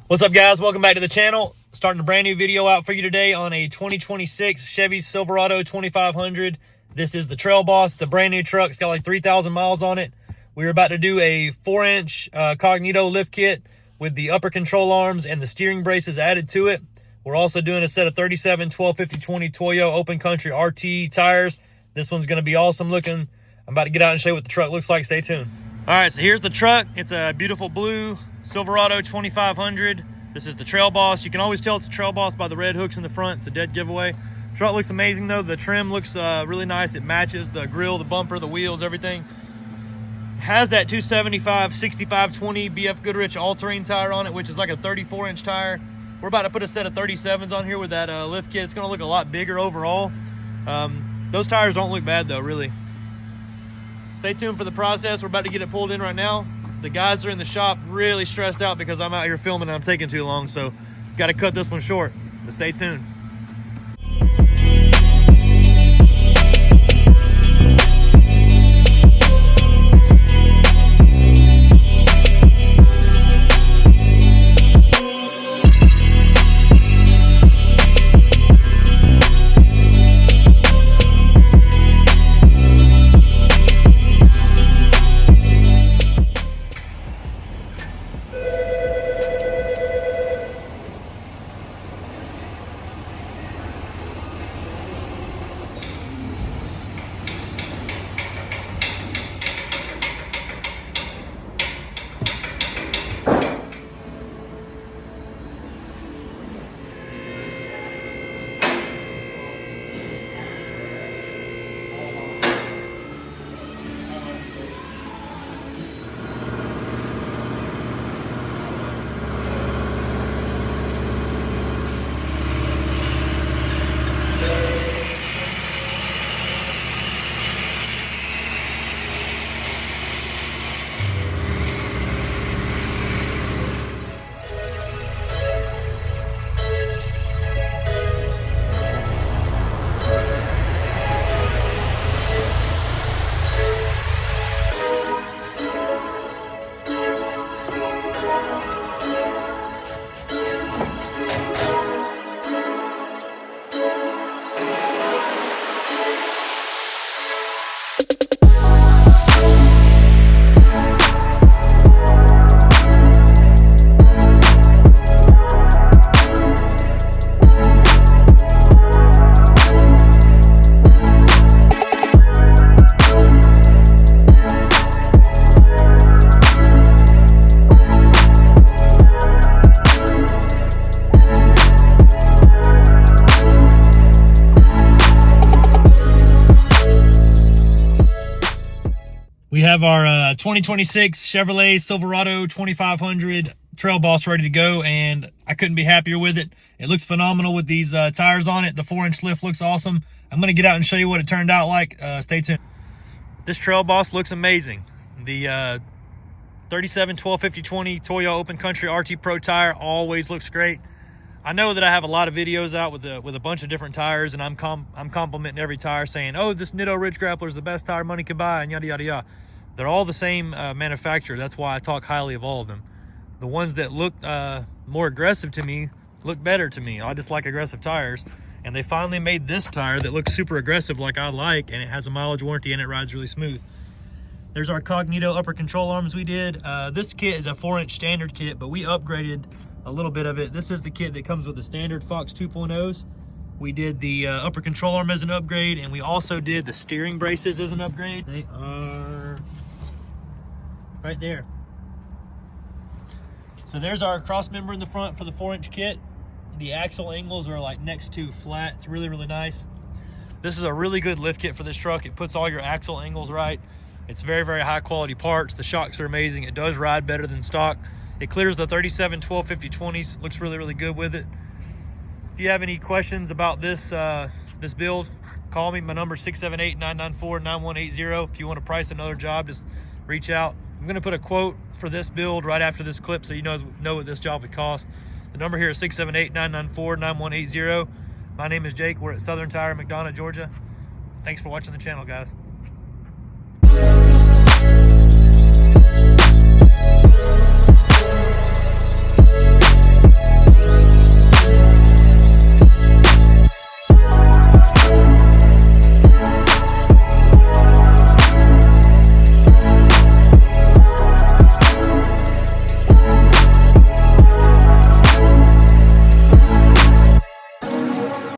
What's up, guys? Welcome back to the channel. Starting a brand new video out for you today on a 2026 Chevy Silverado 2500. This is the Trail Boss. It's a brand new truck. It's got like 3,000 miles on it. We're about to do a 4-inch Cognito lift kit with the upper control arms and the steering braces added to it. We're also doing a set of 37 12 50 20 Toyo open country RT tires. This one's going to be awesome looking. I'm about to get out and show you what the truck looks like. Stay tuned. All right, so here's the truck. It's a beautiful blue Silverado 2500. This is the Trail Boss. You can always tell it's a Trail Boss by the red hooks in the front. It's a dead giveaway. Truck looks amazing though. The trim looks really nice. It matches the grill, the bumper, the wheels, everything. Has that 275 65/20 BF Goodrich all-terrain tire on it, which is like a 34-inch tire. We're about to put a set of 37s on here with that lift kit. It's going to look a lot bigger overall. Those tires don't look bad though, really. Stay tuned for the process. We're about to get it pulled in right now. The guys are in the shop really stressed out because I'm out here filming and I'm taking too long, so got to cut this one short. But stay tuned. We have our 2026 Chevrolet Silverado 2500 Trail Boss ready to go, and I couldn't be happier with it. It looks phenomenal with these tires on it. The 4-inch lift looks awesome. I'm going to get out and show you what it turned out like. Stay tuned. This Trail Boss looks amazing. The 37 12 50 20 Toyo open country RT Pro tire always looks great. I know that I have a lot of videos out with a bunch of different tires, and I'm complimenting every tire saying, oh, this Nitto Ridge Grappler is the best tire money can buy, and yada, yada, yada. They're all the same manufacturer. That's why I talk highly of all of them. The ones that look more aggressive to me look better to me. I just like aggressive tires. And they finally made this tire that looks super aggressive like I like, and it has a mileage warranty and it rides really smooth. There's our Cognito upper control arms we did. This kit is a 4-inch standard kit, but we upgraded a little bit of it. This is the kit that comes with the standard Fox 2.0s. We did the upper control arm as an upgrade, and we also did the steering braces as an upgrade. They are right there. So there's our cross member in the front for the 4-inch kit. The axle angles are like next to flat. It's really, really nice. This is a really good lift kit for this truck. It puts all your axle angles right. It's very, very high quality parts. The shocks are amazing. It does ride better than stock. It clears the 37 12 50 20s. Looks really, really good with it. If you have any questions about this this build, call me. My number is 678-994-9180. If you want to price another job, just reach out. I'm going to put a quote for this build right after this clip so you know what this job would cost. The number here is 678-994-9180. My name is Jake. We're at Southern Tire, McDonough, Georgia. Thanks for watching the channel, guys.